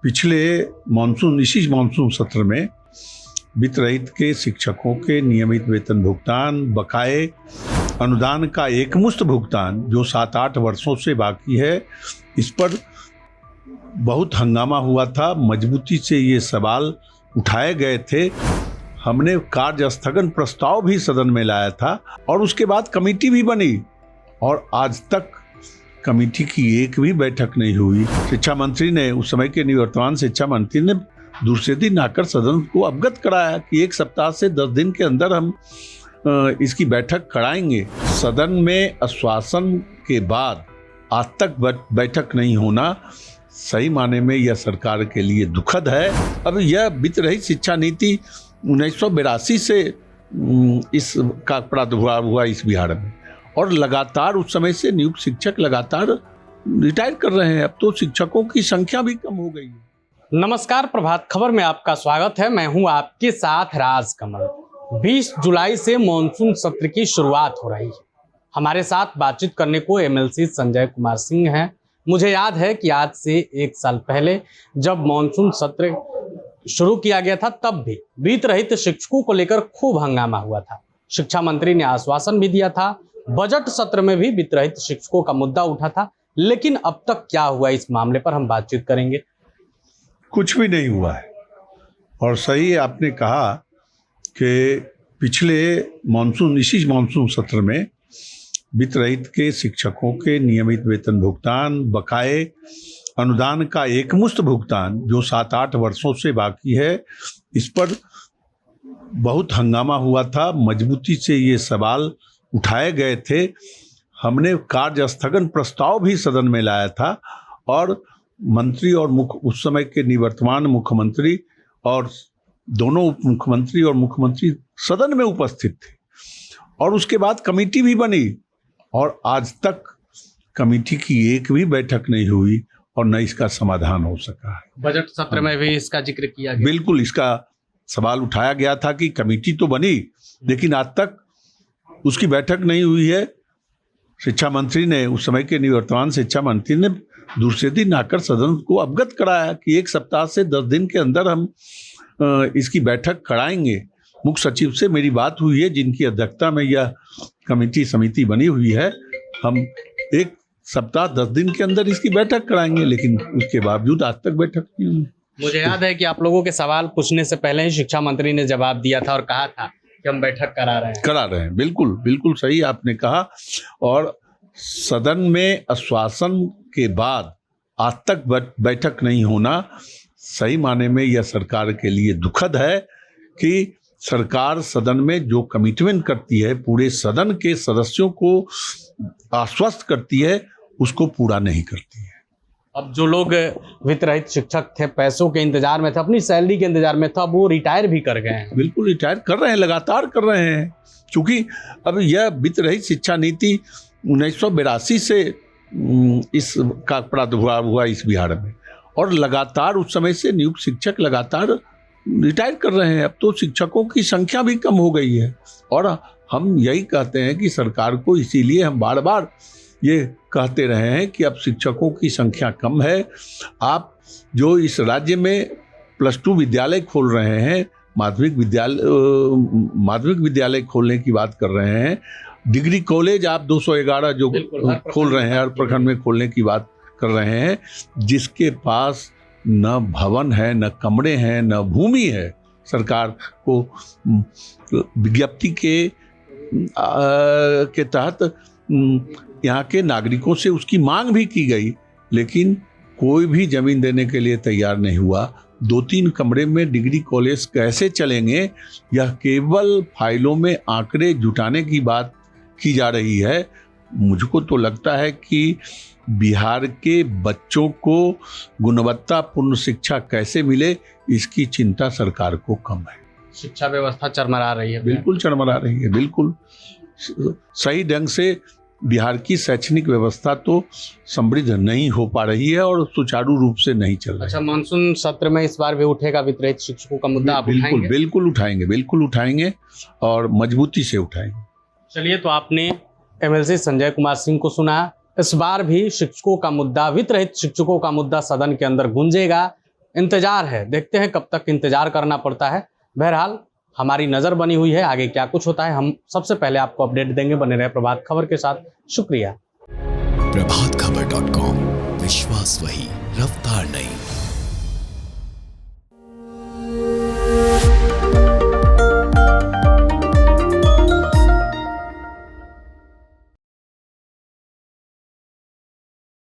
पिछले इसी मानसून सत्र में वित्त रहित के शिक्षकों के नियमित वेतन भुगतान, बकाये अनुदान का एकमुश्त भुगतान जो 7-8 वर्षों से बाकी है, इस पर बहुत हंगामा हुआ था। मजबूती से ये सवाल उठाए गए थे। हमने कार्य स्थगन प्रस्ताव भी सदन में लाया था और उसके बाद कमेटी भी बनी और आज तक कमेटी की एक भी बैठक नहीं हुई। शिक्षा मंत्री ने, उस समय के निवर्तमान शिक्षा मंत्री ने दूसरे दिन आकर सदन को अवगत कराया कि 1 सप्ताह से 10 दिन के अंदर हम इसकी बैठक कराएंगे। सदन में आश्वासन के बाद आज तक बैठक नहीं होना सही माने में यह सरकार के लिए दुखद है। अब यह वित्त रहित शिक्षा नीति 1982 से इसका प्रादुर्भाव हुआ इस बिहार में और लगातार उस समय से नियुक्त शिक्षक लगातार रिटायर कर रहे हैं। अब तो शिक्षकों की संख्या भी कम हो गई है। नमस्कार, प्रभात खबर में आपका स्वागत है। मैं हूं आपके साथ राजकमल। 20 जुलाई से मॉनसून सत्र की शुरुआत हो रही है। हमारे साथ बातचीत करने को एमएलसी संजय कुमार सिंह हैं। मुझे याद है कि आज से 1 साल पहले जब मॉनसून सत्र शुरू किया गया था, तब भी वित्त रहित शिक्षकों को लेकर खूब हंगामा हुआ था। शिक्षा मंत्री ने आश्वासन भी दिया था। बजट सत्र में भी वित्त रहित शिक्षकों का मुद्दा उठा था, लेकिन अब तक क्या हुआ इस मामले पर हम बातचीत करेंगे। कुछ भी नहीं हुआ है और सही आपने कहा कि पिछले इसी मानसून सत्र में वित्त रहित के शिक्षकों के नियमित वेतन भुगतान, बकाये अनुदान का एकमुश्त भुगतान जो 7-8 वर्षों से बाकी है, इस पर बहुत हंगामा हुआ था। मजबूती से ये सवाल उठाए गए थे। हमने कार्य स्थगन प्रस्ताव भी सदन में लाया था और मंत्री और उस समय के निवर्तमान मुख्यमंत्री और दोनों उप मुख्यमंत्री और मुख्यमंत्री सदन में उपस्थित थे और उसके बाद कमेटी भी बनी और आज तक कमेटी की एक भी बैठक नहीं हुई और न इसका समाधान हो सका है। बजट सत्र में भी इसका जिक्र किया गया। बिल्कुल, इसका सवाल उठाया गया था कि कमेटी तो बनी लेकिन आज तक उसकी बैठक नहीं हुई है। शिक्षा मंत्री ने, उस समय के निवर्तमान शिक्षा मंत्री ने दूसरे दिन आकर सदन को अवगत कराया कि 1 सप्ताह से 10 दिन के अंदर हम इसकी बैठक कराएंगे। मुख्य सचिव से मेरी बात हुई है, जिनकी अध्यक्षता में यह कमेटी समिति बनी हुई है। हम 1 सप्ताह 10 दिन के अंदर इसकी बैठक कराएंगे, लेकिन उसके बावजूद आज तक बैठक नहीं हुई। मुझे याद है कि आप लोगों के सवाल पूछने से पहले ही शिक्षा मंत्री ने जवाब दिया था और कहा था कि हम बैठक करा रहे हैं। बिल्कुल सही आपने कहा। और सदन में आश्वासन के बाद आज तक बैठक नहीं होना सही माने में यह सरकार के लिए दुखद है कि सरकार सदन में जो कमिटमेंट करती है, पूरे सदन के सदस्यों को आश्वस्त करती है, उसको पूरा नहीं करती है। अब जो लोग वित्त रहित शिक्षक थे, पैसों के इंतजार में थे, अपनी सैलरी के इंतजार में था, अब वो रिटायर भी कर गए हैं। बिल्कुल रिटायर कर रहे हैं, लगातार कर रहे हैं। क्योंकि अब यह वित्त रहित शिक्षा नीति 1982 से इसका प्रादुर्भाव हुआ इस बिहार में और लगातार उस समय से नियुक्त शिक्षक लगातार रिटायर कर रहे हैं। अब तो शिक्षकों की संख्या भी कम हो गई है और हम यही कहते हैं कि सरकार को, इसीलिए हम बार बार ये कहते रहे हैं कि अब शिक्षकों की संख्या कम है। आप जो इस राज्य में +2 विद्यालय खोल रहे हैं, माध्यमिक विद्यालय खोलने की बात कर रहे हैं, डिग्री कॉलेज आप 211 जो खोल रहे हैं, हर प्रखंड में खोलने की बात कर रहे हैं, जिसके पास न भवन है, न कमरे हैं, न भूमि है। सरकार को विज्ञप्ति के तहत यहाँ के नागरिकों से उसकी मांग भी की गई, लेकिन कोई भी जमीन देने के लिए तैयार नहीं हुआ। 2-3 कमरे में डिग्री कॉलेज कैसे चलेंगे? यह केवल फाइलों में आंकड़े जुटाने की बात की जा रही है। मुझको तो लगता है कि बिहार के बच्चों को गुणवत्तापूर्ण शिक्षा कैसे मिले, इसकी चिंता सरकार को कम है। शिक्षा व्यवस्था चरमरा रही है। बिल्कुल चरमरा रही है। बिल्कुल सही ढंग से बिहार की शैक्षणिक व्यवस्था तो समृद्ध नहीं हो पा रही है और सुचारू रूप से नहीं चल रही है। अच्छा, मानसून सत्र में इस बार भी उठेगा वित्त रहित शिक्षकों का मुद्दा? आप उठाएंगे? बिल्कुल उठाएंगे और मजबूती से उठाएंगे। चलिए, तो आपने एमएलसी संजय कुमार सिंह को सुना। इस बार भी शिक्षकों का मुद्दा, वित्त रहित शिक्षकों का मुद्दा सदन के अंदर गूंजेगा। इंतजार है, देखते हैं कब तक इंतजार करना पड़ता है। बहरहाल हमारी नज़र बनी हुई है, आगे क्या कुछ होता है हम सबसे पहले आपको अपडेट देंगे। बने रहे प्रभात खबर के साथ, शुक्रिया। प्रभातखबर.com, विश्वास वही, रफ्तार नहीं।